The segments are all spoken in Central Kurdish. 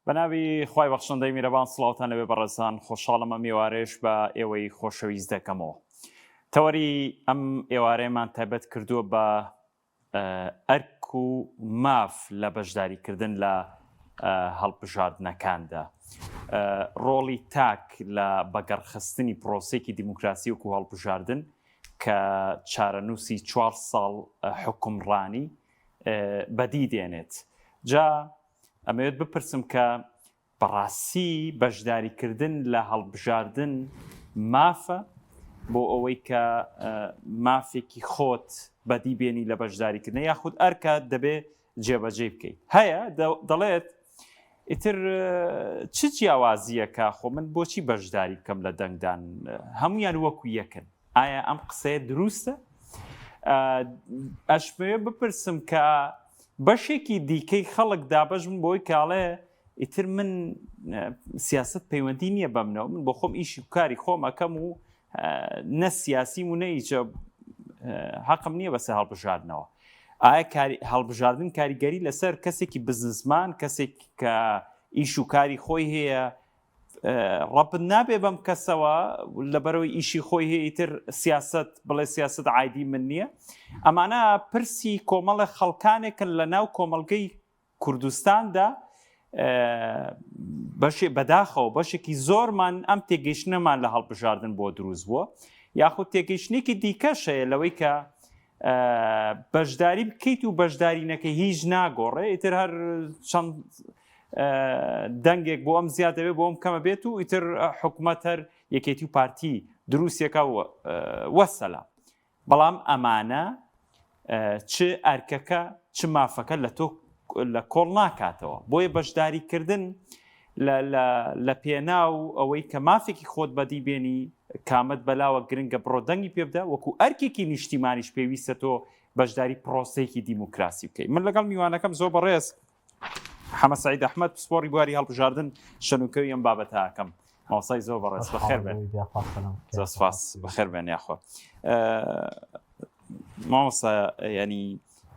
بەناوی خوای بەخشندەی میرەبان سڵاوتان لەبێ بەڕێزان خۆشحاڵمە میوارێش بە ئێوەی خۆشەویست دەکەمەوە. تەوەری ئەم ئێوارەیەمان تایبەت کردووە بە ئەرک و ماف لە بەشداریکردن لە هەڵبژاردنەکاندا. ڕۆڵی تاک لە بەگەڕخستنی پرۆسێکی دیموکراسی وکو هەڵبژاردن کە چارەنووسی 4 ساڵ حکومڕانی بەدی دێنێت. جا ئەمەوێت بپرسم کە بەڕاستی بەشداریکردن لە هەڵبژاردن مافە بۆ ئەوەی کە مافێکی خۆت بەدی بێنی لە بەشداریکردن یاخود ئەرکە دەبێ جێبەجێ بکەیت. هەیە دەڵێت ئیتر چ جیاوازیەکە خۆ من بۆچی بەشداری بکەم لە دەنگدان هەمویان وەکو یەکن. ئایا ئەم قسەیە دروستە؟ ئەشمەوێ بپرسم کە بەشێکی دیکەی خەڵک دابەشم بۆی کاڵێ ئیتر من سیاست پەیوەندی نییە بەمنەوە، من بۆ خۆم ئیشی کاری خۆم ئەەکەم و نە سیاسیم و نەیجە حەقم نییە بەسەر هەڵبژاردنەوە. ئایا هەڵبژاردن کاریگەری لەسەر کەسێکی بزنسمان، کەسێک کە ئیش و کاری خۆی هەیە ڕەبت نابێ بەم کەسەوە لەبەرەوەی ئیشی خۆی هەیە ئیتر سیاست بڵێ سیاست عایدی من نییە؟ ئەمانە پرسی کۆمەڵە خەڵکانێکن لە ناو کۆمەڵگەی کوردستاندا بەداخەوە بەشێکی زۆرمان ئەم تێگەیشتنەمان لە هەڵبژاردن بۆ دروست بووە، یاخود تێگەیشتنێکی دیکەش هەیە لەوەی کە بەشداری بکەیت و بەشدارینەکەی هیچ ناگۆڕێ، ئیتر هەر چەند دەنگێک بۆ ئەم زیاد دەبێت بۆ ئەم کەمە بێت و ئیتر حکوومەت هەر یەکێتی و پارتی دروستێکە وەسەلا. بەڵام ئەمانە چ ئەرکەکە چ مافەکە لە تۆ لە کۆڵ ناکاتەوە. بۆیە بەشداریکردن لە پێناو ئەوەی کە مافێکی خۆت بەدی بێنی کامت بەلاوە گرنگە بڕۆ دەنگی پێ بدە، وەکو ئەرکێکی نیشتیمانیش پێویستە تۆ بەشداری پرۆسەیەکی دیموکراسی بکەیت. من لەگەڵ میوانەکەم زۆر بەڕێز حەمە سەعید ئەحمەد پسپۆڕی بواری هەڵبژاردن شەنوکەوی ئەم بابەتەکەم ماوەسای زۆر بەڕێز بەخێر بێن. زۆر سپاس بەخێر بێن یاخۆ ماوەسا ینی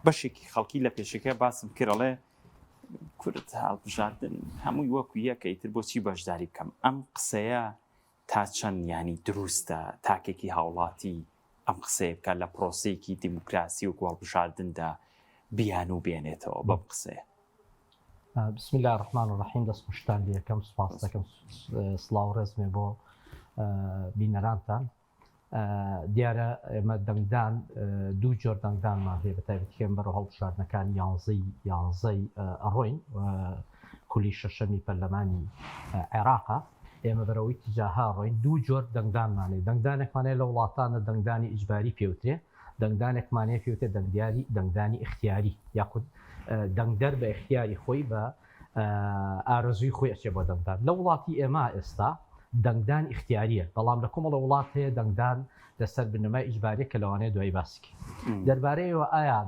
بەشێکی خەڵکی لە پێشەکە باسم کردڵێ کورد هەڵبژاردن هەمووی وەکو یەکە ئیتر بۆچی بەشداری بکەم. ئەم قسەیە تا چەند ینی دروستە تاکێکی هاوڵاتی ئەم قسەیە بکە لە پرۆسەیەکی دیموکراسی و هەڵبژاردندا بیان و بێنێتەوە بەم قسەیە؟ بسم الله الرحمن الرحیم دەست خوشتان لێ یەکەم سوپاس دەکەم سڵاو ڕێزمێ بۆ بینەرانتان. دیارە ئێمە دەنگدان دوو جۆر دەنگدانمان هەیە بەتایبەتیکەم بەرەو هەڵبژاردنەکان یانزەی ئەڕۆین کولی شەشەمی پەرلەمانی عێراقا. ئێمە بەرەوەی تیجاها ڕۆین دوو جۆر دەنگدانمانێ. دەنگدانێکمانەیە لە وڵاتانە دەنگدانی ئیجباری پێوترێ، دەنگدانێکمانەیە پێوتێ دەنگدانی اختیاری یاخود دەنگدەر بە اختیاری خۆی بە ئارەزووی خۆی ئەچێ بۆ دەنگدان. لە وڵاتی ئێمە ئێستا دەنگدان اختیاریە، بەڵام لە کۆمەڵە وڵات هەیە دەنگدان لەسەر بنەمای ئیجباری کە لەوانەیە دوای باسکی. دەربارەیەوە ئایا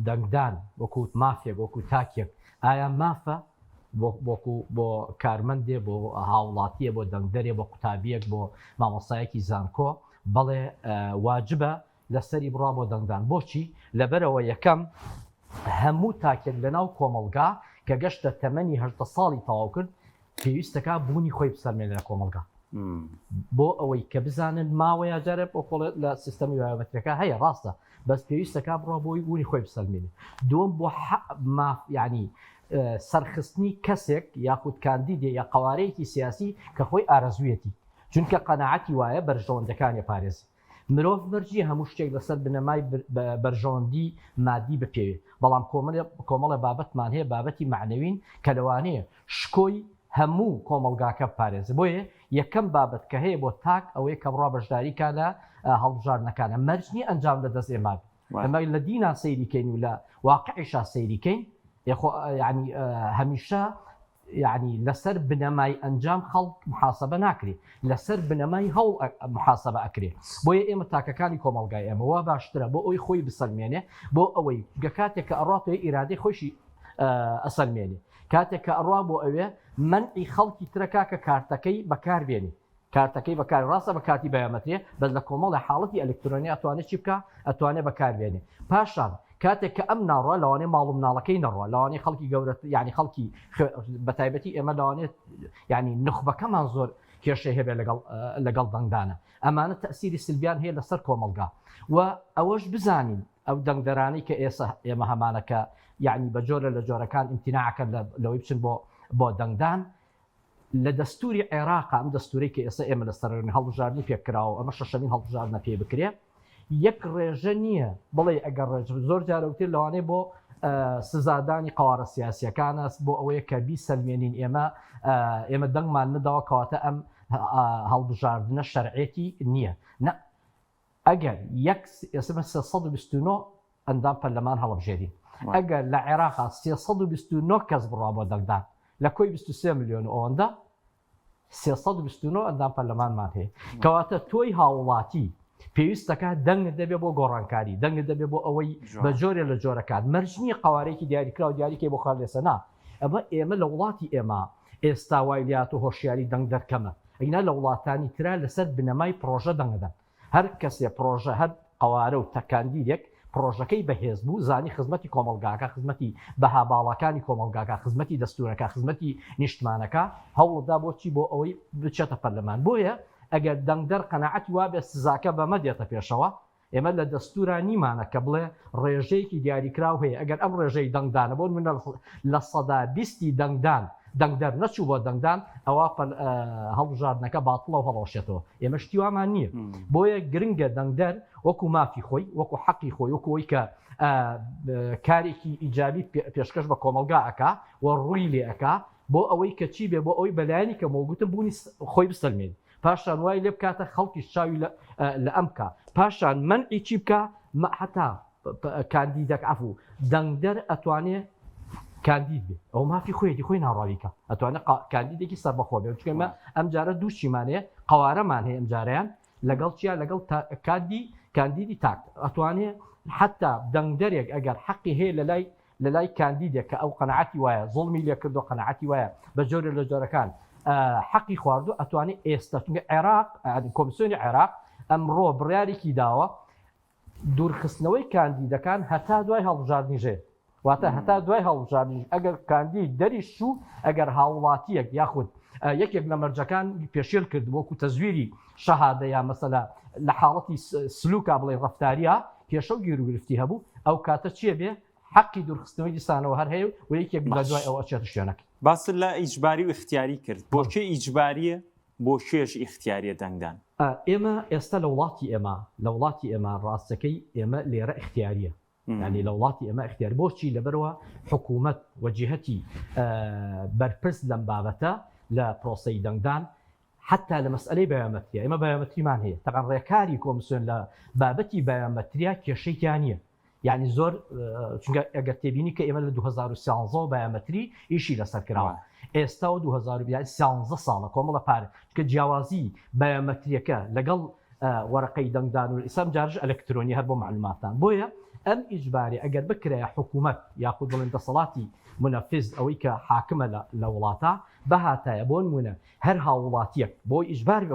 دەنگدان وەکو مافێک وەکو تاکێک ئایا مافە بۆ کارمەندێ بۆ هاوڵاتیە بۆ دەنگدەرێ بۆ قوتابیەک بۆ مامۆستایەکی زانکۆ بەڵێ واجبە لەسەری بڕا بۆ دەنگدان. بۆچی؟ لەبەرەوە یەکەم هەموو تاکێک لەناو کۆمەلگا کە گەشتە تەمەنی 18 ساڵی تەواو کرد پێویستەکە بوونی خۆی بسەرمێنێ لە کۆمەلگا بۆ ئەوەی کە بزانن ماوەیە جارێ بۆ لە سیستەمی وایەمەتریەکە هەیە ڕاستە، بەس پێویستەکە بڕە بۆی بوونی خۆی بسەرمێنێ. دووەم بۆ ینی سەرخستنی کەسێک یاخود کاندیدێ یا قوارەیەکی سیاسی کە خۆی ئارەزوویەتی، چونکە قەناعەتی وایە بەرژەوەندەکانی پارێزی. مرۆڤ مەرجی هەموو شتێک لەسەر بنەمای بەرژەوەندی مادی بپێوێت، بەڵام کۆمەڵە بابەتمان هەیە بابەتی معنەوین کە لەوانەیە شکۆی هەموو کۆمەلگاکە پارێزە. بۆیە یەکەم بابەت کە هەیە بۆ تاک ئەوەیە کە بڕا بەشداریکە لە هەڵبژاردنەکانە مەرجنی ئەنجام لە دەست ئێمە ئەمە لە دینا سەیریکەین و لە واقعیشا سەیریکەین ینی هەمیشە ینی لەسەر بنەمای ئەنجام خەڵک محاسبە ناکرێت، لەسەر بنەمای هەوڵ محاسبە ئەکرێت. بۆیە ئێمە تاکەکانی کۆمەلگای ئێمەوە باشترە بۆ ئەوی خۆی بسەلمێنێ، بۆ ئەوەی کاتێک کە ئەڕاتەوە ئیرادەی خۆشی ئەسەلمێنێ، کاتێک کە ئەڕوا بۆ ئەوێ منعی خەڵکی ترەکا کە کارتەکەی بەکاربێنێ، کارتەکەی بەکار ڕاستە بە کاتی بەیامەترێ، بەس لە کۆمەڵی حاڵەتی ئەلکترۆنی ئەتوانێت چی بکە ئەتوانێت بەکاربێنێ. پاشان کاتێک کە ئەم ناڕە لەوانەیە ماڵ و مناڵەکەی نەڕوە لەوانەیە خەڵکی گەورە یعنی خەڵکی بەتایبەتی ئێمە لەوانێت ینی نخبەکەمان زۆر کێشەی هەبێ لەگەڵ دەنگدانە ئەمانە تەسیری سلبیان هەیە لەسەر کۆمەلگا و ئەوەش بزانین ئەو دەنگدەرانەی کە ئێمە هەمانەکە یعنی بە جۆرە لە جۆرەکان ئیمتیناعەکەن لەوەی بچن بۆ دەنگدان لە دەستوری عێراق ئەم دەستوری کە ئێستا ئێمە لەسەر هەڵبژاردننی پێکراوە ئەمە شەشەمین هەڵبژاردنە پێ بکرێ یەک ڕێژە نییە بڵێ ئەگەر ڕێژ زۆر جارەوتر لەوانەیە بۆ سزادانی قوارە سیاسیەکانە بۆ ئەوەیە کە بیسەلمێنین ئێمە دەنگمان نەداوە کەواتە ئەم هەڵبژاردنە شەرعێتی نییە ئەگەر 329 ئەندام پەرلەمان هەڵبژێرین ئەگەر لە عێراقا 329 کەس بڕوا بۆ دەنگدان لە کۆی 23 میلیۆن ئەوەندە 329 ئەندام پەرلەمانمان هەیە کەواتە تۆی هاوڵاتی پێویستەکە دەنگت دەبێ بۆ گۆڕانکاری دەنگت دەبێ بۆ ئەوەی بە جۆرێ لە جۆرەکات مەرجنی قوارێکی دیاریکرا و دیاریکەی بۆ خەڵێسەنا ئەمە ئێمە لە وڵاتی ئێمە ئێستا وایلات و هۆشیاری دەنگ دەرکەمە ئەینا لە وڵاتانی ترا لەسەر بنەمای پرۆژە دەنگدەن هەر کەسێ پرۆژە هەر قوارە و تەکاندیرێک پرۆژەکەی بەهێز بوو زانی خزمەتی کۆمەلگاکە خزمەتی بەهاباڵەکانی کۆمەلگاکە خزمەتی دەستورەکە خزمەتی نیشتمانەکە هەوڵدا بۆچی بۆ ئەوەی بچێتە پەرلەمان بۆیە ئەگەر دەنگدەر قەناعەتی وابێ سزاکە بەمە دێتە پێشەوە ئێمە لە دەستورە نیمانە کە بڵێ ڕێژەیەکی دیاریکراو هەیە ئەگەر ئەم ڕێژەی دەنگدانە بۆ منە لە سەدا 20 دەنگدەر نەچوو بۆ دەنگدان ئەوە هەڵبژاردنەکە باتڵە و هەڵەوشێتەوە ئێمە شتی وامان نییە بۆیە گرنگە دەنگدەر وەکو مافی خۆی وەکو حەقی خۆی وەکوەوەی کە کارێکی ئیجابی پێشکەش بە کۆمەلگا ئەکا و ڕووی لێ ئەکا بۆ ئەوەی کە چی بێ بۆ ئەوەی بەلایانی کە مۆگوتم بوونی خۆی بسەلمێن پاشان وای لێ بکاتە خەڵکی چاوی لە ئەمکە پاشان منعی چی بکە حتا کاندیدەک عفو دەنگدەر ئەتوانێ کاندید بێ ئەو مافی خۆیەتی ناڕاویکە ئەتوانێت کاندیدێکی سەربەخۆ بێ چکەمە ئەم جارە دوو چیمانەیە قوارەمان هەیە ئەم جاریان لەگەڵ چیا لەگەڵ کاندیدی تاک ئەتوانێت حتا دەنگدەرێک ئەگەر حەقی هەیە لە لای کاندیدێک کە ئەو قەنەعەتی وایە زوڵمی لێ کردو قەنەعەتی وایە بە جۆرە لە جۆرەکان حەقی خواردو ئەتوانێت ئێستا عێراق کۆمیسیۆنی عێراق ئەمڕۆ بڕیارێکی داوە دوورخستنەوەی کاندیدەکان هەتا دوای هەڵبژاردنیژێ واتە هەتا دوای هەڵبژاردنی ئەگەر کاندید دەریش و ئەگەر هاوڵاتیەک یاخود یەکێک لە مەرجەکان پێشێل کرد وەکو تەزویری شەهادە یا مەسەلا لە حاڵەتی سلوکا بڵێ ڕەفتاریە پێشە و گیرروگرفتی هەبوو ئەو کاتە چیە بێ حەقی دوورخستنەوەی دیسانەوە هەر هەیە و یەکێک لە دوای ئەوە چێتە شوێنەکە باس لە ئیجباری و اختیاری کرد بۆچێ ئیجباریە بۆ شێژ اختیاریە دەنگدان ئێمە ئێستا لە وڵاتی ئێمە ڕاستەکەی ئێمە لێرە اختیاریە ینی لە وڵاتی ئێمە اختیار بۆچی لەبەرەوە حکوومەت وەجیهەتی بەرپرس لەم بابەتە لە پرۆسەی دەنگدان حتا لە مەسئلەی بەیامەتریە ئێمە بەیامەتریمان هەیە تەقەن ڕێکاری کۆمیسیۆن لە بابەتی بەیامەتریا کێشەیان نییە یعنی زۆر چونکە ئەگەر تێبینی کە ئێمە لە 2013 بەیامەتری ئیشی لەسەر کراوە ئێستا و 2013 ساڵە کۆمەڵە پارە کە جیاوازی بەیامەتریەکە لەگەڵ وەرەقەی دەنگدان و ئیسام جارژ ئەلکترۆنی هەر بۆ معلوماتان بۆیە ئەم ئیجباری ئەگەر بکرێ حکوومەت یاخود بڵێن دەسەڵاتی منەفز ئەوەی کە حاکمە لە وڵاتە بەهاتایە بۆ نمونە هەر هاوڵاتیەک بۆی ئیجباری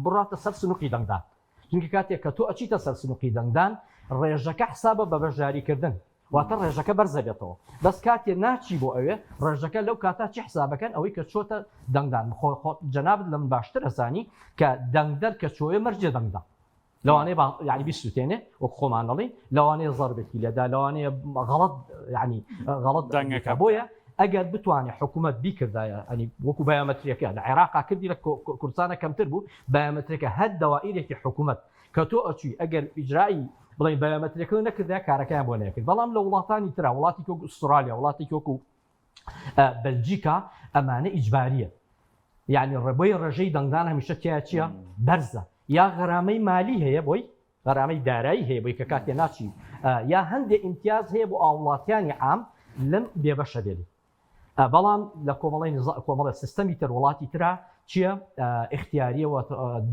بڕاتە سەر سنووقی دەنگدان چونکە کاتێک کە تۆ ئەچیتە سەر سنووقی دەنگدان ڕێژەکە حسابە بە بەشداریکردن واتە ڕێژەکە بەرزە بێتەوە بەس کاتێ ناچی بۆ ئەوێ ڕێژەکە لەو کاتا چی حسابەکەن ئەوەی کە چۆتە دەنگدان جەنابەت لە من باشتر ئەزانی کە دەنگدەر کە چۆیە مەرجێ دەنگدا لەوانەیە یعنی بیسووتێنێ وەک خۆمان دەڵێن لەوانەیە زەربێکی لێدا لەوانەیە غەڵەت یعنی غەڵەت دەنگەکە بۆیە ئەگەر بتوانێت حکوومەت بیکردایە ئەنی وەکو بەیامەتریەکە لە عێراقا کردی لە کوردستانە کەمتر بوو بەیامەتریەکە هەر دەوائیرێکی حکوومەت کە تۆ ئەچووی ئەگەر ئیجرایی بڵێن بەیامەتریەکە نەکردای کارەکەیان بۆ نەکرد بەڵام لە وڵاتانی ترا وڵاتی کۆک ئوسترالیا وڵاتی کۆکو بەلجیکا ئەمانە ئیجباریە یعنی ڕێبۆی ڕێژەی دەنگدان هەمیشە چیە بەرزە یا غەرامەی مالی هەیە بۆی غەرامەی دارایی هەیە بۆی کە کاتێ ناچی یا هەندێک ئیمتیاز هەیە بۆ ئاوڵاتیانی عام لەم بێبەشە بێت بەڵام لە کۆمەڵی سیستەمی تر وڵاتی ترا چییە اختیاریەوە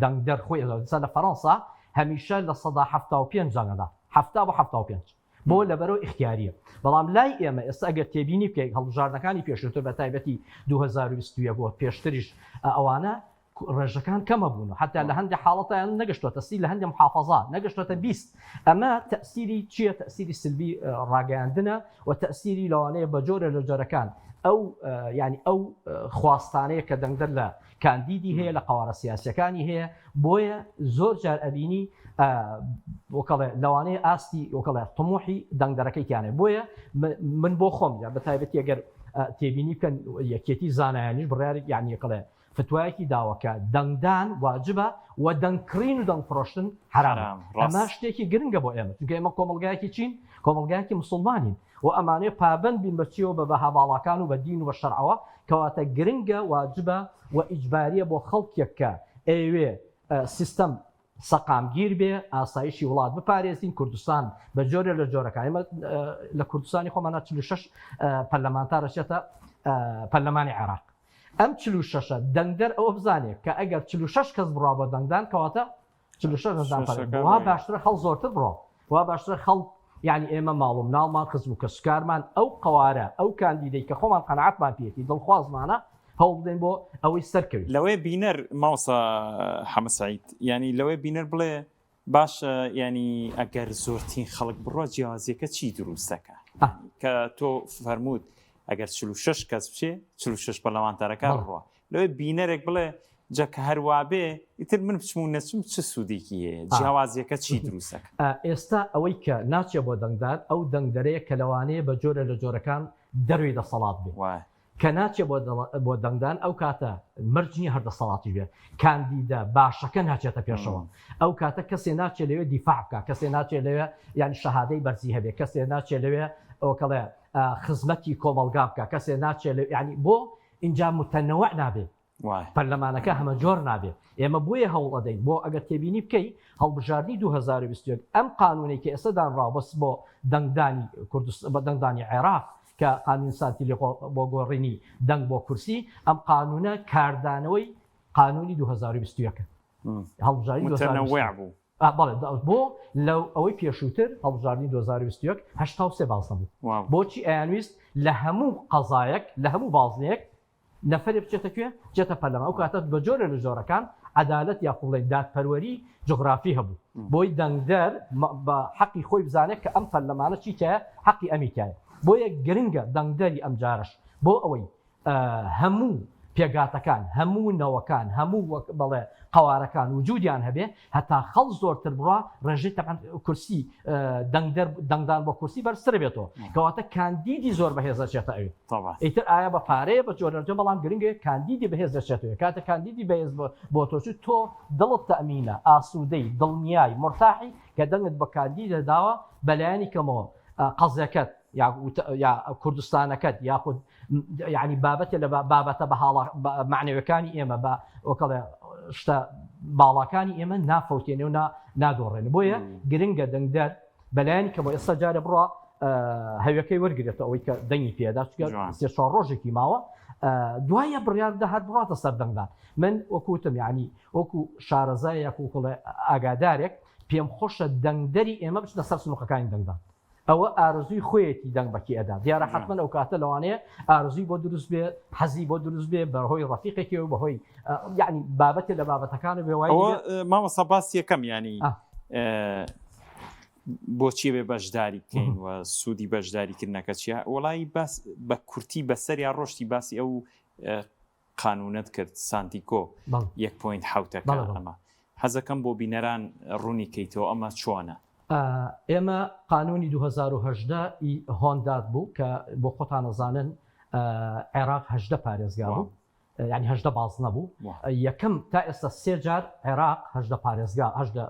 دەنگدەر خۆی لە فەڕەنسا هەمیشە لە 175 جانەدا 75 بۆ لەبەرەوە اختیاریە بەڵام لای ئێمە ئێستا ئەگەر تێبینی بکەیت هەڵبژاردنەکانی پێشتر بە تایبەتی 2021 بۆ پێشتریش ئەوانە ڕێژەکان کەمە بوون و حتا لە هەندێک حاڵەتیان نەگەشتووە سی لە هەندێک محافەزات نەگەشتوەتە 20 ئەمە تەسیری چییە تەسیری سلبی ڕاگەیاندنە و تەسیری لەوانەیە بە جۆرە لە جۆرەکان ئەو ینی ئەو خواستانەیە کە دەنگدەر لە کاندیدی هەیە لە قوارە سیاسەکانی هەیە بۆیە زۆر جار ئەبینی وەکەڵێ لەوانەیە ئاستی وەکەڵێ تموحی دەنگدەرەکەیتیانێ بۆیە من بۆ خۆم بە تایبەتی ئەگەر تێبینی بکەن یەکێتی زانایانیش بڕیاری یعنی کڵێ فتوایەکی داوەکە دەنگدان واجبە و دەنگکڕین و دەنگفرۆشتن حرام ئەمە شتێکی گرنگە بۆ ئێمە چونکە ئێمە کۆمەلگایەکی چین کۆمەلگایەکی مسلمانین و ئەمانەیە پابند بین بەچیەوە بە بەهاباڵەکان و بە دین و بە شەرعەوە کەواتە گرنگە واجبە و ئیجباریە بۆ خەڵکێک کە ئەوێ سیستەم سەقامگیر بێ ئاسایشی وڵات بپارێزین کوردستان بە جۆرە لە جۆرەکان ئێمە لە کوردستانی خۆمانە 46 پەرلەمانتارەچێتە پەرلەمانی عێراق ئەم 46 دەنگدەر ئەوە بزانێت کە ئەگەر 46 کەس بڕا بە دەنگدان کەواتە 46 وا باشترە خەڵ زۆرتر بڕۆ وا باشترە خەڵ یعنی ئێمە ماڵم ناڵمان خزم و کەسوکارمان ئەو قوارە ئەو کاندیدەی کە خۆمان قەنەعەتمان پێێتی دڵخوازمانە هەوڵ بدەین بۆ ئەوەی سەرکەوی لەوەی بینەر ماوسە حەمە سەعید ینی لەوەی بینەر بڵێ باشە ینی ئەگەر زۆرترین خەڵک بڕۆ جیازیەکە چی دروستەکە کە تۆ فەرمووت ئەگەر 46 کەس بچێ 46 پەرلەمانتارەکان بڕوە لەوەی بینەرێک بڵێ جەکە هەروە بێ ئیتر من بچمون نەچم چه سوودێکی هەیە جیاوازیەکە چی دروستەکە ئێستا ئەوەی کە ناچێ بۆ دەنگدار ئەو دەنگدەرەیە کە لەوانەیە بە جۆرە لە جۆرەکان دەروی دەسەڵات بێ کە ناچێ بۆ دەنگدان ئەو کاتە مەرجنی هەردەسەڵاتی بێ کاندیدە باشەکە ناچێتە پێشەوە ئەو کاتە کەسێ ناچێت لەوێ دیفاع بکە کەسێ ناچێت لەوێ یان شەهادەی بەرزی هەبێ کەسێ ناچێت لەوێ ئەوکەڵێ خزمەتی کۆمەلگا بکە کەسێ ناچێت ینی بۆ اینجا متەنەوع نابێ پەرلەمانەکە هەمە جۆر نابێت ئێمە بۆیە هەوڵ ئەدەین بۆ ئەگەر تێبینی بکەی هەڵبژاردننی 2021 ئەم قانونێکی ئێستادانڕا بەس بۆ دەنگدانی کوردستان بە دەنگدانی عێراق کە قانون سانتی بۆ گۆڕینی دەنگ بۆ کورسی ئەم قانونە کاردانەوەی قانونی 2021 هەڵبژاری بوو بۆ لەو ئەوەی پێشووتر هەڵبژاردننی 2021 83 باز نەبوو بۆچی ئەیانویست لە هەموو قەزایەک لە هەموو بازنێک نەفرێ بچێتە کوێ چێتە پەرلەمان ئەو کاتە بە جۆرە لە جۆرەکان عەدالەت یا قوڵی دادپەروەری جغرافی هەبوو بۆی دەنگدەر بە حەقی خۆی بزانێت کە ئەم پەرلەمانە چیتە حەقی ئەمیتایە بۆیە گرنگە دەنگدەری ئەم جارش بۆ ئەوەی هەموو پێگاتەکان هەموو نەوەکان هەموو بەڵێ قوارەکان وجودیان هەبێ هەتا خەڵ زۆرتر بڕە ڕێژەی کورسی دەنگدان بۆ کورسی بەرزتر بێتەوە کەواتە کاندیدی زۆر بەهێز دەچێتە ئەوێ ئیتر ئایا بە پارەیە بە جۆرەجۆ بەڵام گرنگە کاندیدی بەهێز دەچێتەوە کاتە کاندیدی بەهێز بۆ تۆچوو تۆ دڵت تەمینە ئاسوودەی دڵنیای مرتاحی کە دەنگت بە کاندیدە داوە بەلایانی کەمەوە قەزەکەت یا کوردستانەکەت یاخود یعنی بابەتە لە بابەتە بە معنەوەکانی ئێمە بە وەکەڵێ شتە باڵاکانی ئێمە نافەوتێنێ و نادۆڕێن بۆیە گرنگە دەنگدەر بەلایانی کە بۆ ئێستا جارە بڕە هەویەکەی وەرگێتە ئەوەی کە دەنگی پێدا سێ ڕۆژێکی ماوە دوایە بڕیاردە هەر بڕاتە سەر دەنگدان من وەکوتم یعنی وەکو شارەزای یاکوڵێ ئاگادارێک پێم خۆشە دەنگدەری ئێمە بچنە سەر سنووقەکانی دەنگدان ئەوە ئارزووی خۆیەتی دەنگ بەکی ئەدا دیارە حتمما ئەو کاتە لەوانەیە ئارزووی بۆ دروست بێ حەزی بۆ دروست بێ بەهۆی ڕەفیقێکی و بەهۆی یعنی بابەتێ لە بابەتەکانە بێ وای مامەسا باسی یەکەم ینی بۆچی بێ بەشداری بکەین و سوودی بەشداریکردنەکە چیە وڵی بە کورتی بەسەریا ڕۆشتی باسی ئەو قانونەت کرد سانتیکۆ 1.7 ئەمە حەزەکەم بۆ بینەران ڕوونی کەیتەوە ئەمە چۆنە ئێمە قانونی 2010 هۆندات بوو کە بۆ خۆتان نەزانن عێراق 18 پارێزگا بوو یعنی 18 باز نەبوو یەکەم تا ئێستا سێ جار عێراق 18 پارێزگا 18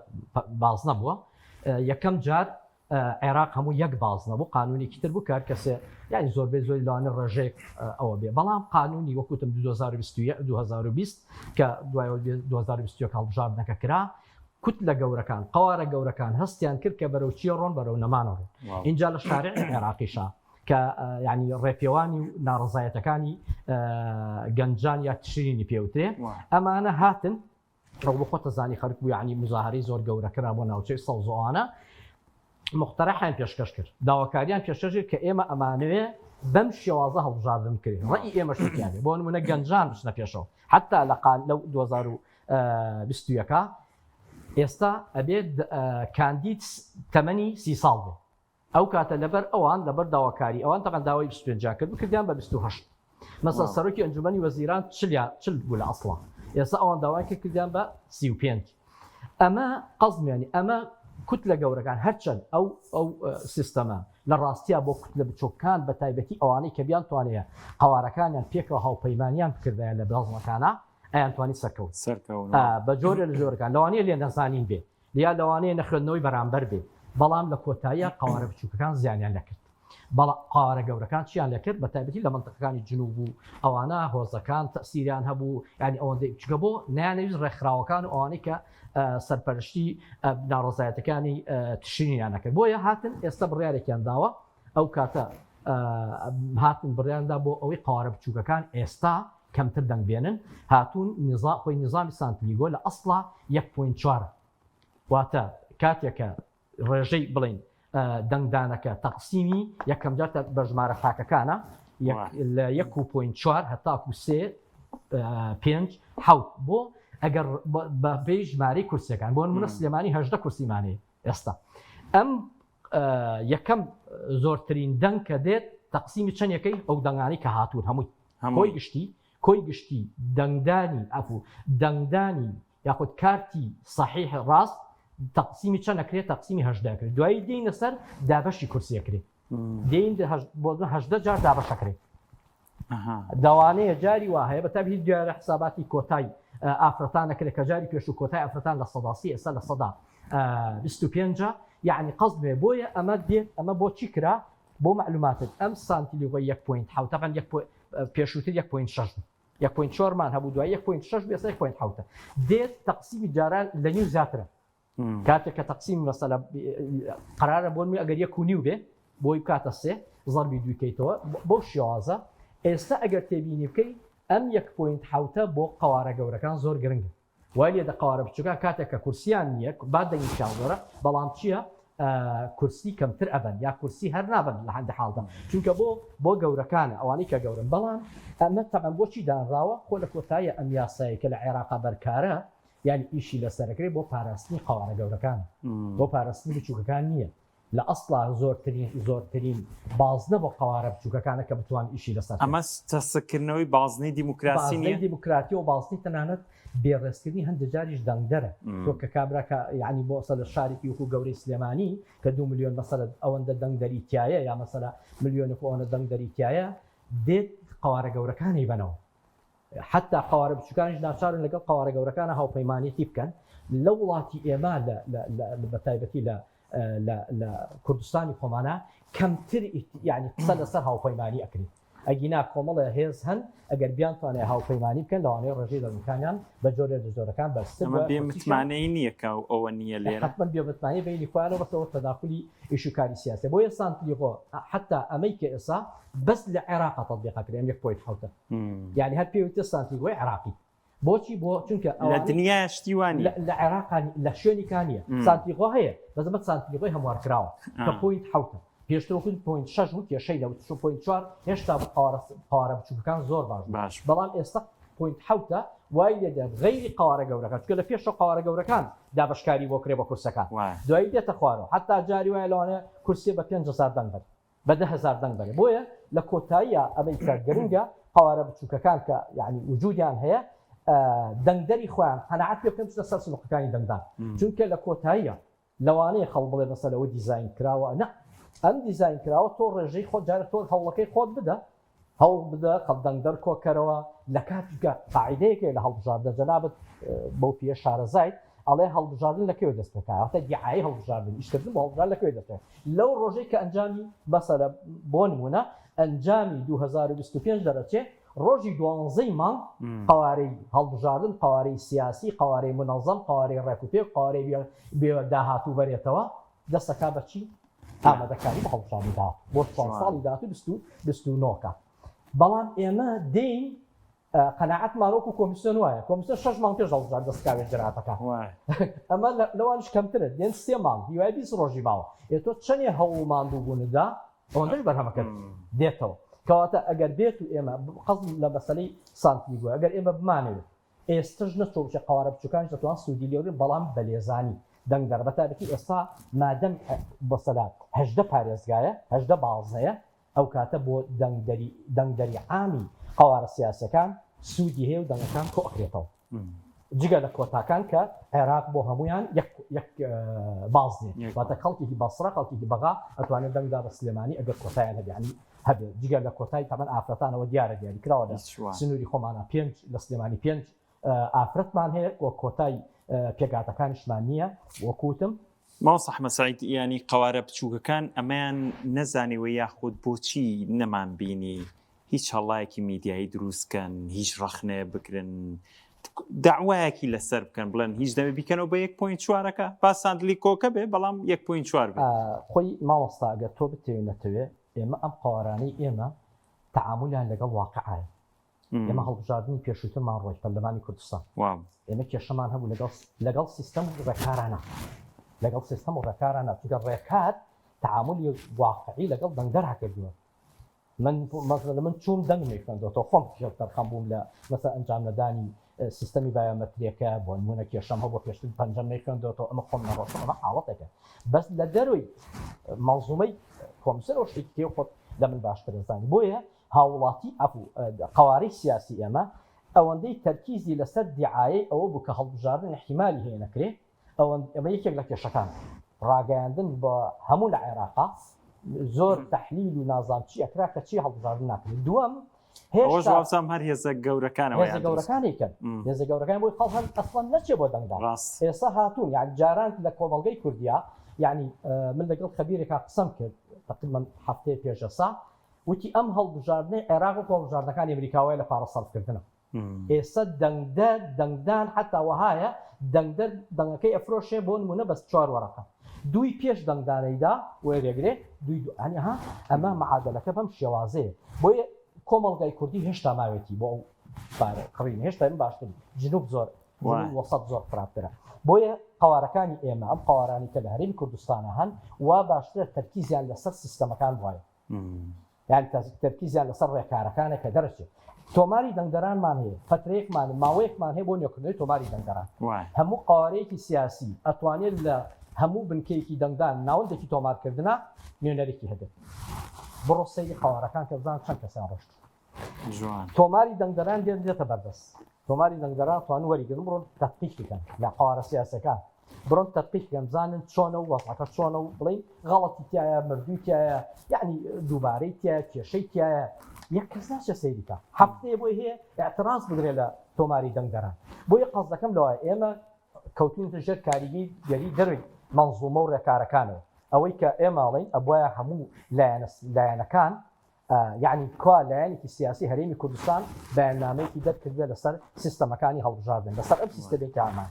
باز نەبووە یەکەم جار عێراق هەموو یەک باز نەبوو قانونێکی تر بوو کار کەسێ یعنی زۆربەی زۆری لەوانە ڕێژەیەک ئەوە بێ بەڵام قانونی وەکوتم 2020 کە دوای 2021 هەڵبژاردنەکە کرا کوت لە گەورەکان قوارە گەورەکان هەستیان کرد کە بەرەو چیە ڕۆن بەرەو نەمانە ڕۆن اینجا لە شارع عێراقیشا کە ینی ڕێپێوانی و ناڕزایەتەکانی گەنجان یا تشرینی پێوترێ ئەمانە هاتن بۆ خۆتە زانی خەرک بوو ینی مزاهرەی زۆر گەورەکرا بۆ ناوچەی سەوزۆوانە مختەرەحیان پێشکەش کرد داواکاریان پێشکەش کرد کە ئێمە ئەمانوێ بەم شێوازە هەڵبژاردن کرێت ڕێی ئێمە شتیانێ بۆ نمونە گەنجان بچنە پێشەوە حتا لەقال لەو 2021 ئێستا ئەبێت کاندید تەمەنی 30 ساڵ بێ ئەو کاتە لەبەر ئەوان لەبەر داواکاری ئەوان تەقەن داوای 25 کرد بکردیان بە 28 مەسەڵ سەرۆکی ئەنجومەنی وەزیران 40 بوو لە ئەسڵا ئێستا ئەوان داوای کردیان بە 35 ئەمە قەزمیانی ئەمە کوتلە گەورەکان هەرچەند ئەو سیستەمە لە ڕاستیە بۆ کوتلە بچۆکان بە تایبەتی ئەوانەی کە بیان توانێت قەوارەکانیان پێکەوە هاوپەیمانیان بکردایە لە بەڵزمەکانە ئەیان توانی سەرکەوت بە جۆرە لە جۆرەکان لەوانەیە لێ نەزانین بێ یا لەوانەیە نەخوێندنەوەی بەرامبەر بێ بەڵام لە کۆتاییە قەوارە بچووکەکان زیانیان لەکرد بەڵام قەوارە گەورەکان چیان لەکرد بە تایبەتی لە منتەقەکانی جنوب و ئەوانە هۆزەکان تەسیریان هەبوو ینی ئەوەندەی چکە بۆ نیانەویست ڕێکخراوەکان و ئەوانەی کە سەرپەرشتی ناڕۆزایەتەکانی تشرینیان نەکرد بۆیە هاتن ئێستا بڕیارێکیان داوە ئەو کاتە هاتن بڕیاندا بۆ ئەوەی قەوارە بچووکەکان ئێستا کەمتر دەنگ بێنن هاتوون خۆی نظامی سانتیلیگۆ لە ئەسڵا 1.4 واتە کاتێکە ڕێژەی بڵین دەنگدانەکە تەقسیمی یەکەم جار بەژمارە تاکەکانە لە 1.4 هەتاکو 3 5 حوت بۆ ئەگەر بە پێی ژمارەی کورسەکان بۆ نمونە سلێمانی 18 کورسیمانەیە ئێستا ئەم یەکەم زۆرترین دەنگ کە دێت تەقسیمی چەندەکەی ئەو دەنگانی کە هاتوون هەمووی کۆی گشتی دەنگدانی یاخود کارتی صحیح ڕاست تەقسیمی چەند ئەکرێت تەقسیمی 18 کرێت دوایی دێنە سەر دابەشی کورسیەکرێت دێن بۆ 18 جار دابەشەکرێت دەوانەیە جاری وا هەیە بە تابی دیارە حساباتی کۆتای ئافرەتانەکرێت کە جاری پێش و کۆتای ئافرەتان لە سەداسی ئێستا لە سەدا 25 یعنی قەزمێ بۆیە ئەمە دێت ئەمە بۆ چی کرا بۆ معلوماتت ئەم سانتیلیۆ 1.7 تەقەن پێشووتر 1.4 مان هەبوو دوای 1.6 بێسە 1.7 دێت تەقسیمی جاران لە نیو زیاترە کاتێک کە تەقسیم مەسەلە قرارە بۆ ئەگەر 1.9 بێ بۆی کاتە 3 زەربی دووکەیتەوە بەو شێوازە ئێستا ئەگەر تێبینی بکەی ئەم 1.7 بۆ قەوارە گەورەکان زۆر گرنگە وای لێدە قەوارە بچووکان کاتێک کە کورسیان نییە با دەنگی چاوەڕە بەڵام چییە کورسی کەمتر ئەبن یا کورسی هەر نابن لە هەندە حاڵدا چونکە بۆ گەورەکانە ئەوانەی کە گەورن بەڵام ئەمە تەقەن بۆچی دانراوە خۆ لە کۆتاییە ئەم یاسایە کە لە عێراقا بەرکارە یعنی ئیشی لەسەرەکرێت بۆ پاراستنی قەوارە گەورەکان بۆ پاراستنی بچووکەکان نییە لە ئەسڵا زۆرترین بازنە بۆ قەوارە بچووکەکانە کە بتوان ئیشی لەسەر ئەمە تەسەکردنەوەی بازنەی دیموکراسی نیە دیموکراتی و بازنی تەنانەت بێڕێزکردنی هەندێک جاریش دەنگدەرە تۆ کە کابراکە یعنی بۆ سەر شارێکی وەکو گەورەی سلێمانی کە 2 میلیۆن مەسەلە ئەوەندە دەنگدەری تایە یا مەسەلە ملیۆنێک ئەوەندە دەنگدەری تایە دێت قەوارە گەورەکانی بنەوە حتا قەوارە بچووکانیش ناچارن لەگەڵ قەوارە گەورەکانە هاوپەیمانیەتی بکەن لە وڵاتی ئێمە بە تایبەتی لە کوردستانی خۆمانە کەمتر یعنی قسە لەسەر هاوپەیمانی ئەکرێت ئەگینا کۆمەڵە هێز هەن ئەگەر بیان توانێت هاوپەیمانی بکەن لەوانەیە ڕێژەی دەرونەکانیان بە جۆرە زۆرەکان بەرسن بێمتمانەی نییە کە ئەوە نییە لێرە حتمەن بێمتمانی بینی خوانەوە بەسەوە تەداخلی ئیشوکاری سیاسی بۆیە سانتیلیۆ حتا ئەمەی کە ئێسا بەس لە عێراقا تەطبیقەکرێن 1.7 یعنی هەر پێویستە سانتیلیۆی عێراقی بۆچی بۆ چونکە لە دنیا شتیوانی لە عێراقانی لە شوێنیکانیە سانتیلیۆ هەیە بەزەمە سانتیلیۆی هەموارکراوە کە 0.7 پێشترۆکن 0.6 و کێشەی لە 0.4 هێشتا قەوارە بچووکەکان زۆر باش بەڵام ئێستا 0.7 وای لێدە غەیری قەوارە گەورەکان چونکە لە پێشەوە قەوارە گەورەکان دابەشکاری بۆ کرێ بە کورسەکان دوایی دێتە خوارەوە حتا جاری وایە لەوانەیە کورسێ بە 5,000 دەنگ بەرێ بە 10,000 دەنگ بەرێ بۆیە لە کۆتاییە ئەمەی کە گرنگە قەوارە بچووکەکان کە یعنی وجودیان هەیە دەنگدەری خۆیان قەناعەت پێ بکەن لەسەر سنووقەکانی دەنگدان چونکە لە کۆتاییە لەوانەیە خەڵ بڵێ مەسەلەوە دیزاین کراوە نە ئەم دیزاین کراوە تۆ ڕێژەی خۆت جارە تۆ هەوڵەکەی خۆت هەوڵ بدە خەڵدەنگدەر کۆکەرەوە لە کاتیکە قاعیدەیەکێ لە هەڵبژاردە جەنابەت بەو پێ شارەزایت ئەڵێ هەڵبژاردن لەکوێ دەست پێکاتە دیعایی هەڵبژاردن ئیشکردن بە هەڵبژاردن لەکوێ دەست لەو ڕۆژەی کە ئەنجامی بەسەرە بۆ نمونە ئەنجامی 2025 دەرەچێت ڕۆژی 12 مانگ قەوارەی هەڵبژاردن قەوارەی سیاسی قەوارەی منەظەم قەوارەی ڕێکوپێک قەوارەی داهاتوو بەرێتەوە دەستەکا بەچی ئامادەکاری بە هەڵبژاردن دا بۆ ساڵی داهاتوو 29 بەڵام ئێمە دێین قەناعەتمانۆکو کۆمیسیۆن وایە کۆمیسیۆن 6 مانگ پێش هەڵبژاردن دەستکاوێت جەراتەکە ئەمە لەوانش کەمترە دێن 3 مانگ هیوای 20 ڕۆژی ماوە تۆ چەندێ هەوڵ ماندوو بووندا ئەوەندەش بەرهەمەکە دێتەوە کەواتە ئەگەر بێت و ئێمە قەزم لە مەسەلەی سانتیگۆ ئەگەر ئێمە بمانەوێت ئێستش نەچۆچە قوارە بچووکانش دەتوان سوودی لێوری بەڵام بەلێزانی دەنگ دەربەتابەتی ئێستا مادەم بەسەلات 18 پارێزگایە 18 باڵزەیە ئەو کاتە بۆ دەنگدەری عامی قوارە سیاسەکان سوودی هەیە و دەنگەکان کۆکرێتەوە جگە لە کۆتاکان کە عێراق بۆ هەمویان یەک باز نیە واتە خەڵکی بەسڕە خەڵکی بەغا ئەتوانێت دەنگدا بە سلێمانی ئەگەر کۆتایان هەبیانی هەبێت جگە لە کۆتای تەمەن ئافرەتانەوە دیارە دیاری کراوە سنووری خۆمانە 5 لە سلێمانی 5 ئافرەتمان هەیە وە کۆتای پێگاتەکانیشمان نییە وەکوتم ماوەسە ئەحمەد سەعید ینی قوارە بچووکەکان ئەمەیان نەزانیوە یاخود بۆچی نەمان بینی هیچ هەڵایەکی میدیایی دروستکەن هیچ ڕەخنێ بکرن داوایەکی لەسەر بکەن بڵێن هیچ دەمە بیکەنەوە بە 1.4ەکە پاساندلی کۆکە بێ بەڵام 1.4 بێ خۆی ماوەستا ئەگەر تۆ بتێنێتەوێ ئێمە ئەم قوارانەی ئێمە تعاملیان لەگەڵ واقعایە ئێمە هەڵبژاردننی پێشووترمان ڕۆی پەرلەمانی کوردستان ئێمە کێشەمان هەبوو لەگەڵ سیستەم و ڕێکارانە لەگەڵ سیستەم و ڕێکارانە چونکە ڕێکار تعاملی واقعی لەگەڵ دەنگدەرا کردووە من چوون دەنگ میخوێندەوە خۆم تەرخەم بووم لە مەسە ئەنجام نەدانی سیستەمی بایۆمەتریەکە بۆ نمونە کێشەم هەبوو پێشتر پەنجەم میخوێندەوە ئەمە خۆم نەڕۆشتم ئەمە حاڵەتێکە بەس لە دەروی مەنزومەی کۆمسیۆنەوە شتێکی تێ خۆت لە من باشتر دەزانی بۆیە هاوڵاتی قوارەی سیاسی ئێمە ئەوەندەی تەرکیزی لەسەر دیعایە ئەوە بوو کە هەڵبژاردن احتیمالی هەیە نەکرێ ئەمە یەکێک لە کێشەکان ڕاگەیاندن بە هەموو لە عێراقا زۆر تەحلیل و نازان چی ئەکرا کە چی هەڵبژاردن ناکرێت دووەم هێشتا هەر هێزە گەورەکانەوە گەورەکانێکن هێزە گەورەکان بۆی خەڵک هەن ئەسڵەن نەچێ بۆ دەنگدا ئێستا هاتوون یعنی جاران لە کۆمەڵگەی کوردیا یعنی من لەگەڵ خەبیرێکا قسەم کرد تقریبا هەفتەیە پێشەسا وتی ئەم هەڵبژاردنەی عێراق و هەڵبژاردنەکانی ئەمریکاوای لە پارە سەڵفکردنە ئێستا دەنگدان حتا وهایە دەنگەکەی ئەفرۆشێ بۆ نمونە بەس 4 وەرەقە دوی پێش دەنگدانەیدا وەرێگرێ دویها ئەمە معادلەکە بەم شێوازەیە بۆیە کۆمەڵگای کوردی هێشتا ماوێتی بۆ ئەو کڕین هێشتا باشتر جنوب زۆر وەسەد زۆر خراپترە بۆیە قوارەکانی ئێمە ئەم قوارانی کە لە هەرێمی کوردستانە هەن وا باشترە تەرکیزیان لەسەر سیستەمەکان وایە یان تەرکیزیان لەسەر ڕێکارەکانە کە دەرەچێت تۆماری دەنگدەرانمان هەیە فترەیەکمان ماوەیەکمان هەیە بۆ نێکردنەوەی تۆماری دەنگدەران هەموو قوارەیەکی سیاسی ئەتوانێت لە هەموو بنکەیەکی دەنگدان ناوەندێکی تۆمارکردنە نوێنەرێکی هەبێت بڕۆ سەیری قوارەکان کە بزان چەند کەسیان ڕۆشت تۆماری دەنگدەران دێتە بەردەست تۆماری دەنگدەران توان وەریگرن بڕۆن تەحقیق بکەن لە قوارە سیاسەکان بڕۆن تەحقیق بکەن بزانن چۆنە و وەسعەکە چۆنە و بڵێن غەڵەتی تایە مردووی تایە یعنی دووبارەی تایە کێشەی تایە یەک کەس ناچێ سەیری بکە هەفتەیە بۆی هەیە ئێعتراز بدرێت لە تۆماری دەنگدەران بۆیە قەز دەکەم لەوایە ئێمە کەوتوینتە ژێر کاریگەی دیاری دەروی مەنزومە و ڕێکارەکانەوە ئەوەی کە ئێماڵین ئەبوایە هەموو لایەنەکان یعنی کوا لایەنێکی سیاسی هەرێمی کوردستان بەیاننامەیەکی دەرکردوێت لەسەر سیستەمەکانی هەڵبژاردن لەسەر ئەم سیستەمێکی ئامان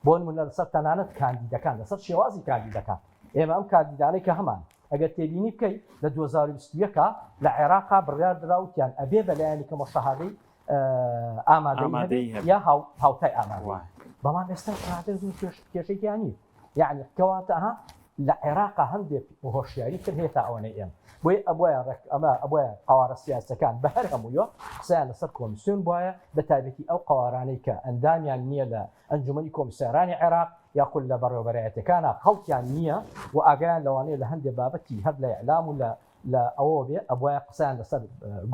بۆ نمونە لەسەر تەنانەت کاندیدەکان لەسەر شێوازی کاندیدەکان ئێمە ئەم کاندیدانەی کە هەمان ئەگەر تێبینی بکەیت لە 2021 لە عێراقا بڕیار دراوتیان ئەبێ بە لایەنێکە مەشەهادەی ئامادەی یا هاوتای ئامادەی بەڵام ئێستا کێشەیەکیان نیە یعنی کەواتە لە عێراقا هەندێک هۆشیاری کرد هێتا ئەوەنەی ئێمە بۆیە ئەبووە قوارە سیاسەکان بە هەر هەموویە قسەیان لەسەر کۆمیسیۆن بواە بە تایبەتی ئەو قوارانەی کە ئەندامیان نییە لە ئەنجومەنی کۆمیسارانی عێراق یاخود لە بەڕێوەبەرایەتەکانە خەڵکیان نییە و ئاگایان لەوانەیە لە هەندێک بابەتی هەر لە ئیعلام و لە ئەوە بێ ئەبووە قسەیان لەسەر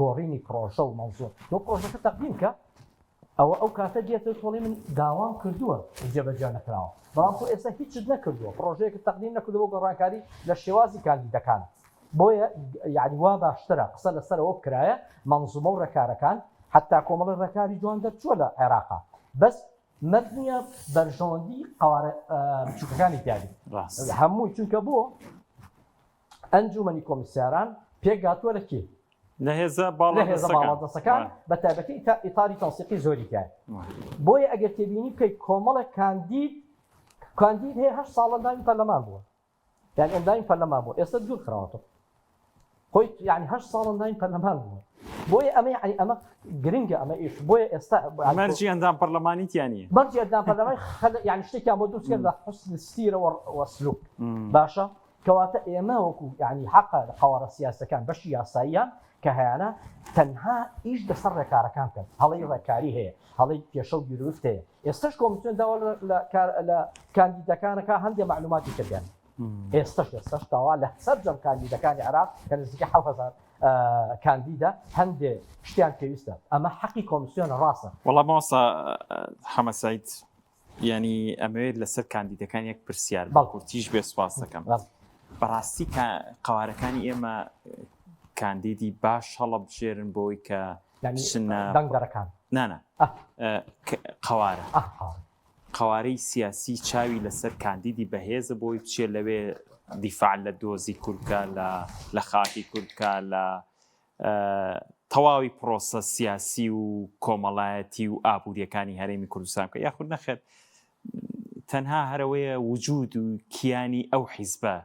گۆڕینی پرۆژە و مەوزوع تۆ پرۆژەکە تەقدیم کە ئەو کاتە دێتە تۆڵی من داوام کردووە جێبەجێ نەکراوە بەڵام تۆ ئێستا هیچت نەکردووە پرۆژەیەکە تەقدیم نەکردووە گۆڕانکاری لە شێوازی کاندیدەکان بۆیە یعنی وا باشترە قسە لەسەرەوە بکرایە مەنزومە و ڕێکارەکان حتا کۆمەڵی ڕێکاری جوان دەرچووە لە عێراقا بەس مەبنیە بەرژەوەندی قوارە بچووکەکانی دیاری هەمووی چونکە بۆ ئەنجومەنی کۆمیسیاران پێکگاتووە لە کێ لە هێزە باڵادەستەکان بە تایبەتی ئیتاری تەنسیقی زۆری کار بۆیە ئەگەر تێبینی بکەیت کۆمەڵێک کاندید هەیە 8 ساڵ ئەندامی پەرلەمان بووە یعنی ئەندامی پەرلەمان بووە ئێستا دوور خراوەتەوە خۆی یعنی 8 ساڵ ئەندامی پەرلەمان بووە بۆیە ئەمە یعنی ئەمە گرنگە ئەمە ئیش بۆیە ئێستا مەرجی ئەندام پەرلەمانیتیانە مەرجی ئەندام پەرلەمانی یعنی شتێکیان بۆ دروست کرد لە حوسن السیرە وەسلوک باشە کەواتە ئێمە وەکو یعنی حەقە قەوارە سیاسەکان بەشی یاساییان کە هەیەە تەنها ئیش لەسەر ڕێکارەکان کەن هەڵی ڕێکاری هەیە هەڵی کێشە و بیرروفت هەیە ئێستش کۆمیسیۆن داوا لە کاندیدەکانەکە هەندێک معلوماتی کردیان ئێستش داوا لە سەرجەم کاندیدەکانی عراق کە نزیکە 7,000 کاندیدا هەندێک شتیان پێویستە ئەمە حەقی کۆمیسیۆنە ڕاستە وەڵام ماوەسا حەمە سەعید ینی ئەمەوێت لەسەر کاندیدەکان یەک پرسیار بەڵکورتیش بێ سواز دەکەم بەڕاستی قەوارەکانی ئێمە کاندیدی باش هەڵە بژێرن بۆی کە دەنگدەرەکان نانە قەوارە قەوارەی سیاسی چاوی لەسەر کاندیدی بەهێزە بۆی بچێ لەوێ دیفاع لە دۆزی کورکە لە خاکی کورکە لە تەواوی پرۆسە سیاسی و کۆمەڵایەتی و ئابوووریەکانی هەرێمی کوردستان کە یاخود نەخێت تەنها هەرەوەیە وجود و کیانی ئەو حیزبە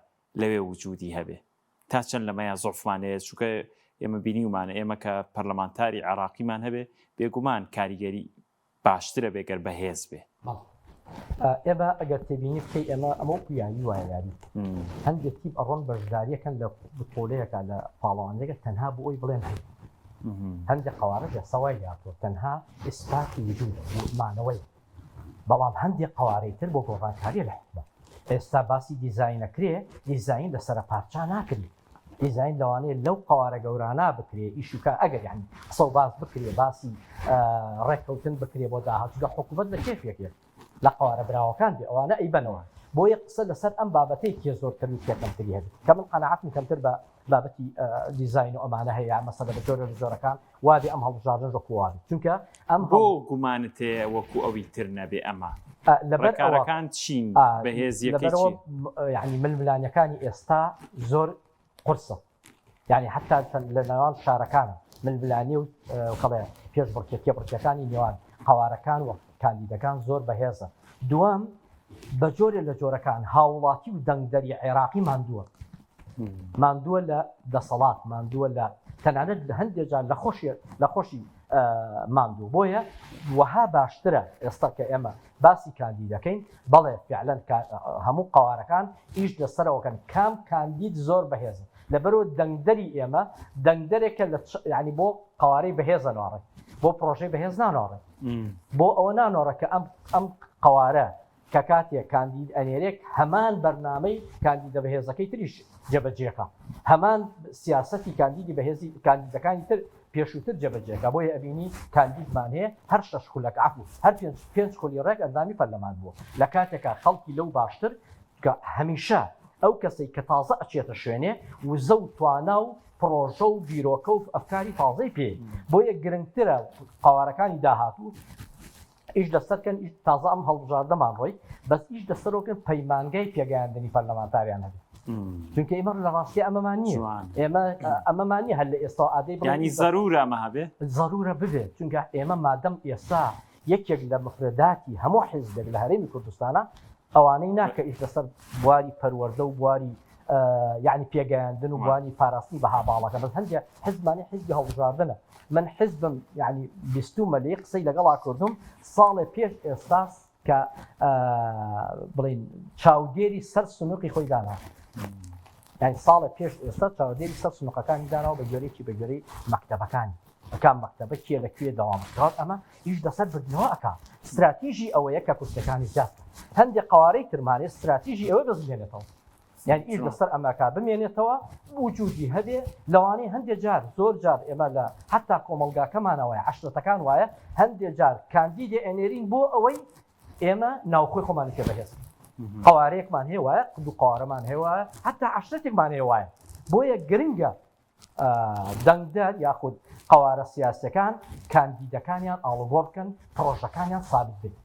لەوێ وجودی هەبێ تا چەند لەمەیە زۆفمانەیە چووکە ئێمە بینی ومانە ئێمە کە پەرلەمانتاری عراقیمان هەبێ بێگومان کاریگەری باشترە بێگەر بەهێز بێ ئێمە ئەگەر تێبینی بکەی ئێمە ئەمە پیایی وایە یاری هەندێک تیپ ئەڕۆن بەشداریەکەن لە بتۆلەیەکە لە پاڵەوانەکە تەنها بۆ ئەوی بڵێن هەیە هەندێک قەوارە سەوای هاتووە تەنها ئیسپاتی وجود مانەوەی بەڵام هەندێک قەوارەی تر بۆ گۆڕانکاریە لە حکومەت ئێستا باسی دیزاینەکرێ دیزاین لە سەر پارچە ناکرێت دیزاین لەوانەیە لەو قەوارە گەورانە بکرێ ئیشوکە ئەگەر یعنی قسە و باس بکرێ باسی ڕێککەوتن بکرێ بۆ داهاتوودا حکومەت لە کێفێکێت لە قەوارە براوەکان بێ ئەوانە ئەیبەنەوە بۆ یە قسە لەسەر ئەم بابەتەی کێ زۆرتر و کێکەمتری هەبێت کە من قەناعەتم کەمتر بە بابەتی دیزاین و ئەمانە هەیە مەسەلە بە جۆرە لە جۆرەکان وابێ ئەم هەڵبژاردن ڕکوواری چونکە ئەم بۆ گومانت هەیە وەکو ئەوی تر نەبێ ئەمە ڕێکارەکان چین بەهێزیەکەی یعنی ململانیەکانی ئێستا زۆر قورسە یعنی حتا لە نێوان شارەکانە ململانی و کەڵێ پێش بڕکێکەکانی نێوان قەوارەکان و کاندیدەکان زۆر بەهێزە دووەم بە جۆرێ لە جۆرەکان هاوڵاتی و دەنگدەری عێراقی ماندووە لە دەسەڵات ماندووە لە تەنانەت لە هەندێک جار لە خۆشی ماندوو بۆیە وەها باشترە ئێستا کە ئێمە باسی کاندیدەکەین بەڵێ فعلەن هەموو قەوارەکان ئیش لەسەرەوەکەن کام کاندید زۆر بەهێزن لەبەرەوە دەنگدەری ئێمە دەنگدەرێکە ینی بۆ قەوارەی بەهێزە ناڕێ بۆ پرۆژەی بەهێز نانۆڕێ بۆ ئەوە نانۆڕە کە ئەم قەوارە کە کاتێک کاندید ئەنێرێک هەمان بەرنامەی کاندیدە بەهێزەکەی تریش جێبەجێکە هەمان سیاسەتی کاندیدی بەهێزی کاندیدەکانی تر پێشووتر جێبەجێکە بۆیە ئەبینی کاندیدمان هەیە هەر شەش خولەکە عفو هەر پێنج خولی ڕێک ئەندامی پەرلەمان بووە لە کاتێکە خەڵکی لەو باشتر کە هەمیشە ئەو کەسەی کە تازە ئەچێتە شوێنێ وزە و توانا و پرۆژە و بیرۆکە و ئەفکاری تازەی پێ بۆیە گرنگترە قەوارەکانی داهاتوو ئیش لەسەرکەن تازە ئەم هەڵبژاردەمان ڕۆی بەس ئیش دەسەرۆکن پەیمانگای پێگەیاندنی پەرلەمانتاریان هەبێت چونکە ئێمە لە ڕاستی ئەمەمان نییە ئێمە ئەمەمان نیە هەر لە ئێستا ئادەی ینی زەرورە ئەمە هەبێ زەرورە ببێت چونکە ئێمە مادەم ئێستا یەکێک لە مفرداتی هەموو حیزبێک لە هەرێمی کوردستانە ئەوانەی ناکە ئیش لەسەر بواری پەروەردە و بواری یعنی پێگەیاندن و بوانی پاراستنی بەها باڵەکە بەس هەندێک حیزبانی حیزبی هەڵبژاردنە من حیزبم یعنی بیستومە لە قسەی لەگەڵا کردم ساڵێ پێش ئێستاس کە بڵین چاودێری سەر سنووقی خۆی دانا یعنی ساڵێ پێش ئێستا چاودێری سەر سنووقەکانی داناوە بە گوێرەی بە گوێرەی مەکتەبەکانی ئەکان مەکتەبە کێ لەکوێ دەوامەکات ئەمە هیچ دەسەر بردنەوە ئەکا استراتیژی ئەوەیە کە کورسەکانی زیاد هەندێک قەوارەی ترمانێ استراتیژی ئەوە بەزمێنێتەوە یعنی ئیش لەسەر ئەماکا بمێنێتەوە وجودی هەبێ لەوانەیە هەندێک جار زۆر جار ئێمە لە حتا کۆمەلگاکەمانەوەیە عەشرەتەکان وایە هەندێک جار کاندیدێ ئەنێرین بۆ ئەوەی ئێمە ناوخۆی خۆمانی پێ بەهێز قەوارەیەکمان هەیە وایە دوو قەوارەمان هەیە وایە حتا عەشرەتێکمان هەیە وایە بۆیە گرنگە دەنگدار یاخود قەوارە سیاسەکان کاندیدەکانیان ئاڵوگۆڕ بکەن پرۆژەکانیان سابت بێت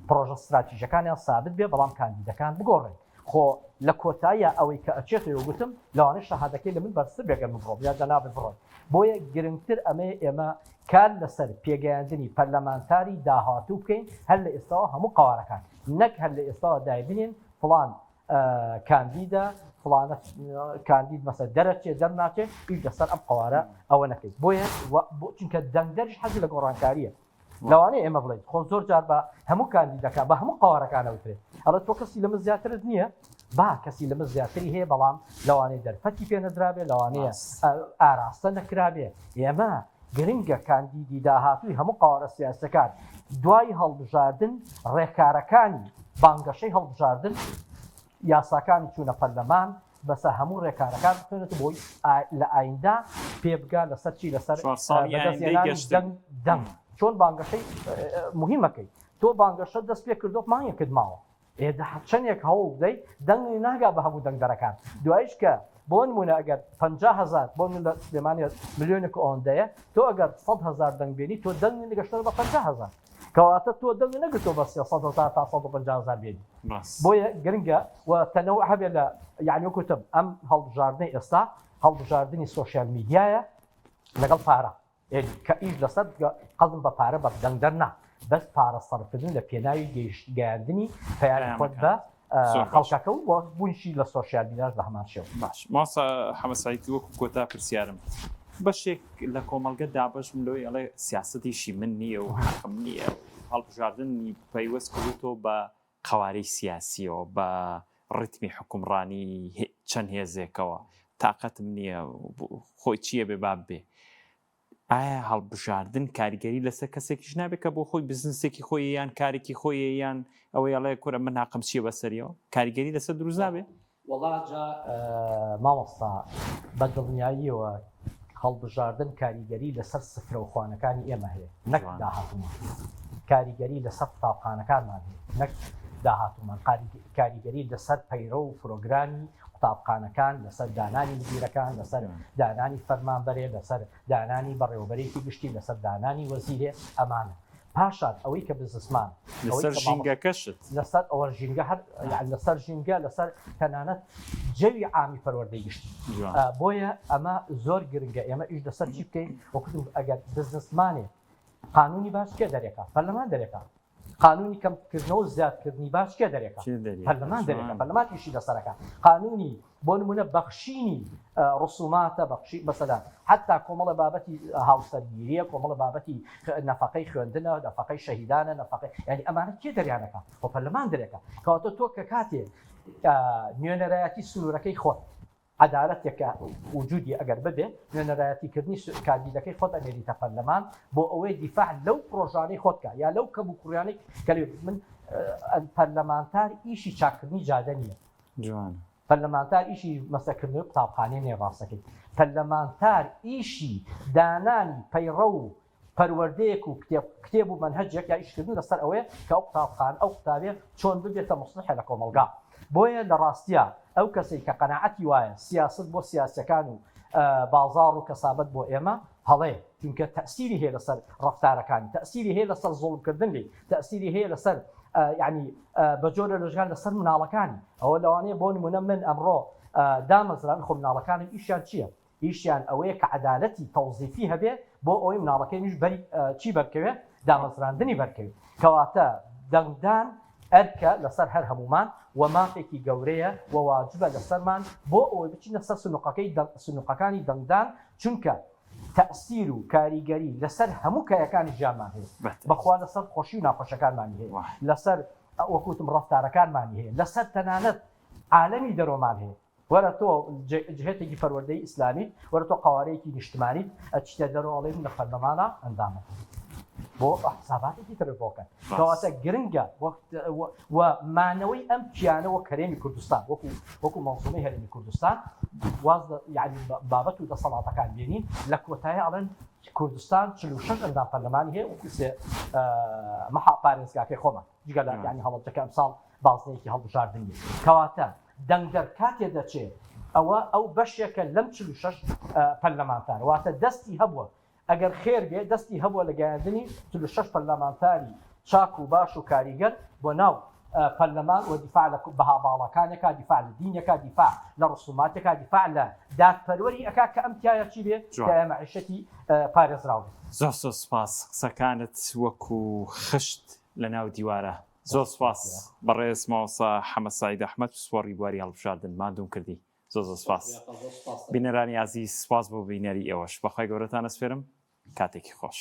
پرۆژە استراتیژیەکانیان سابت بێ بەڵام کاندیدەکان بگۆڕێن خۆ لە کۆتاییە ئەوەی کە ئەچێتەوە گوتم لەوانەیە شەهادەکەی لە من بەرزتر بێگەر من بڕۆم یا دەنا بڕۆن بۆیە گرنگتر ئێمە کار لەسەر پێگەیاندنی پەرلەمانتاری داهاتوو بکەین هەر لە ئێستاوە هەموو قەوارەکان نەک هەر لە ئێستاوە دایبنین فڵان کاندیدە فڵانە کاندید مەسەر دەرەچێ دەرناچێت هیچ لەسەر ئەم قەوارە ئەوە نەکەیت بۆیە چونکە دەنگدەریش حەزی لە گۆڕانکاریە لەوانەیە ئێمە بڵێت خۆ زۆر جار بە هەموو کاندیدەکان بە هەموو قەوارەکانە وترێت ئەڵێ تۆ کەسی لەمە زیاترت نییە با کەسی لەمە زیاتری هەیە بەڵام لەوانەیە دەرفەتی پێ نەدرابێ لەوانەیە ئاراستە نەکرابێ ئێمە گرنگە کاندیدی داهاتووی هەموو قاوەرە سیاسەکان دوای هەڵبژاردن ڕێکارەکانی بانگەشەی هەڵبژاردن یاساکانی چوونە پەرلەمان بەسە هەموو ڕێکارەکان بخوێنێت بۆی لە ئایندا پێبگا لەسەر چی لەسەر دەنگ چۆن بانگەشەی مهمەکەی تۆ بانگەشە دەست پێ کردۆ مانگە کردماوە ئێدا چەندێک هەوڵ بدەیت دەنگی ناگا بە هەموو دەنگدەرەکان دوایش کە بۆ نمونە ئەگەر 50,000 بۆ لە سلێمانی میلیۆنێک ئەوەندەیە تۆ ئەگەر 100,000 دەنگ بێنی تۆ دەنگی نیگەشتە بە 50,000 کەواتە تۆ دەنگ نەگرتۆ بە 300,000 تا 150,000 بێنی بۆیە گرنگە و تەنەوع هەبێ لە یعنی وەکوتم ئەم هەڵبژاردنەی ئێستا هەڵبژاردننی سۆشیال میدیایە لەگەڵ پارە کە ئیش لەسەر قەزم بە پارە بە دەنگدەر نا بەس پارە سەرفکردن لە پێناوی گەیاندنی پەیامی خۆت بە خەڵکەکە و بوونشی لە سۆشیال میدیاش بە هەمان شێوە باش ماسا حەمەد سعیدی وەکو کۆتا پرسیارم بەشێک لە کۆمەڵگە دابەشم لەوەی ئەڵێ سیاسەتیشی من نییە و حەقم نییە هەڵبژاردننی پەیوەست کردوتەوە بە قەوارەی سیاسیەوە بە ڕیتمی حکومڕانی چەند هێزێکەوە تااقەتم نییە خۆی چییە بێ باب بێ ئایا هەڵبژاردن کاریگەری لەسەر کەسێکیش نابێت کە بۆ خۆی بزنسێکی خۆی یان کارێکی خۆی یان ئەوەی ئەڵێ کورە من ناقم چیە بەسەریەوە کاریگەری لەسەر دروست نابێت وەڵاجا مامۆستا بە دڵنیاییەوە هەڵبژاردن کاریگەری لەسەر سفرەوخوانەکانی ئێمە هەیە نەک داهاتومان کاریگەری لەسەر قوتابخانەکانمان هەیە نەک داهاتومان کاریگەری لەسەر پەیڕە و پرۆگرامی قوتابخانەکان لەسەر دانانی مدیرەکان لەسەر دانانی فەرمانبەرێ لەسەر دانانی بەڕێوەبەرێکی گشتی لەسەر دانانی وەزیرێ ئەمانە پاشان ئەوەی کە بزنسمان لەسەر ژینگەکەشت لەسەر ئەوە ژینگە هەر لەسەر ژینگە لەسەر تەنانەت جەوی عامی پەروەردەی گشتی بۆیە ئەمە زۆر گرنگە ئێمە ئیش لەسەر چی بکەین وەکوتم ئەگەر بزنسمانێ قانونی باش کێ دەرێکا پەرلەمان دەرێکا قانونی کەمکردنەوە زیادکردنی باش کێ دەرێکا پەرلەمان دەرێکا پەرلەمان ئیشی لەسەرەکە قانونی بۆ نمونە بەخشینی ڕسوماتە بەخشی مەسەلا حتا کۆمەڵە بابەتی هاوسەرگیریە کۆمەڵە بابەتی نەفەقەی خوێندنە نەفەقەی شەهیدانە نەفەقەی ینی ئەمانە کێ دەریانەکە بۆ پەرلەمان دەرێکا کەواتە تۆ کە کاتێ نوێنەرایەتی سنوورەکەی خۆت عدالەتێکە وجودی ئەگەر ببێ نوێنەرایەتیکردنی کاندیدەکەی خۆت ئەمێریتە پەرلەمان بۆ ئەوەی دیفاع لەو پرۆژانەی خۆتکە یا لەو کەم و کوڕیانەی کە من پەرلەمانتار ئیشی چاکردنی جادە نییە جوان پەرلەمانتار ئیشی مەسەکردنەوەی قوتابخانەی نێڕاستەکەی پەرلەمانتار ئیشی دانانی پەیڕە و پەروەردەیەک و کتێب و منهەجێک یا ئیشکردن لەسەر ئەوەیە کە ئەو قوتابخانە ئەو قوتابێ چۆن ببێتە مصلحە لە کۆمەلگا بۆیە لە ڕاستیە ئەو کەسێک کە قەناعەتی وایە سیاست بۆ سیاسەکان و بازاڕ و کەسابەت بۆ ئێمە هەڵەیە چونکە تەسیری هەیە لەسەر ڕەفتارەکانی تەسیری هەیە لەسەر زوڵمکردن لێ تەسیری هەیە لەسەر یعنی بە جۆرە لەژگان لەسەر مناڵەکانی ئەوە لەوانەیە بۆ نمونە من ئەمڕۆ دامەزران خۆ مناڵەکانم ئیشیان چییە؟ ئیشیان ئەوەیە کە عەدالەتی تەوزیفی هەبێ بۆ ئەوەی مناڵەکەیش بەری چی بەرکەوێت دامەزراندنی بەرکەوێت کەواتە دەنگدان ئەرکە لەسەر هەر هەمومان و مافێکی گەورەیە و واجبە لەسەرمان بۆ ئەوەی بچینە سەر سنووقەکانی دەنگدان چونکە تەسیر و کاریگەری لەسەر هەموو کایەکانی ژیانمان هەیە بەخوا لەسەر خۆشی و ناخۆشەکانمانی هەیە لەسەر وەکوتم ڕەفتارەکانمانی هەیە لەسەر تەنانەت عالەمی دەرۆمان هەیە وەرە تۆ جهێتێکی پەروەردەی ئیسلامی وەرە تۆ قوارەیەکی نیشتمانیت ئەچیتە دەرۆڵێن لە فەرلەمانە ئەندامە بۆ حساباتێکی تر بۆکەن کەواتە گرنگە و مانەوەی ئەم کیانەوە کەرێمی کوردستان وەکو مەنزومەی هەرێمی کوردستان واز یعنی بابەت و دەسەڵاتەکان بینین لە کۆتایی ئەڵێن کوردستان 46 ئەندام پەرلەمانی هەیە وەکو مەحا پارێزگاکەی خۆمان جگە لە یعنی هەڵەبجەکە ئەمساڵ بازنەیەکی هەڵبژاردننی کەواتە دەنگدەر کاتێ دەچێت ئەو بەشێکە لەم 46 پەرلەمانتار واتە دەستی هەبووە ئەگەر خێر بێ دەستی هەبووە لە گەیاندنی 46 پەرلەمانتاری چاک و باش و کاریگەر بۆ ناو پەرلەمان و دیفاع لە بەها باڵەکانێکا دیفاع لە دینێکا دیفاع لە ڕسوماتێکا دیفاع لە دادپەروەری ئەکا کە ئەم تایە چی بێ کە مەعیشەتی پارێزراو زۆر سوپاس قسەکانت وەکو خشت لە ناو دیوارە زۆر سوپاس بەڕێز مامۆستا حەمەد سەعید ئەحمەد سوپۆڕی بواری هەڵبژاردن مادوم کردی زۆر سوپاس بینەرانی عەزیز سوپاس بۆ بینەری ئێوەش بەخوای گەورەتان ئەسپێرم کاتێکی خۆش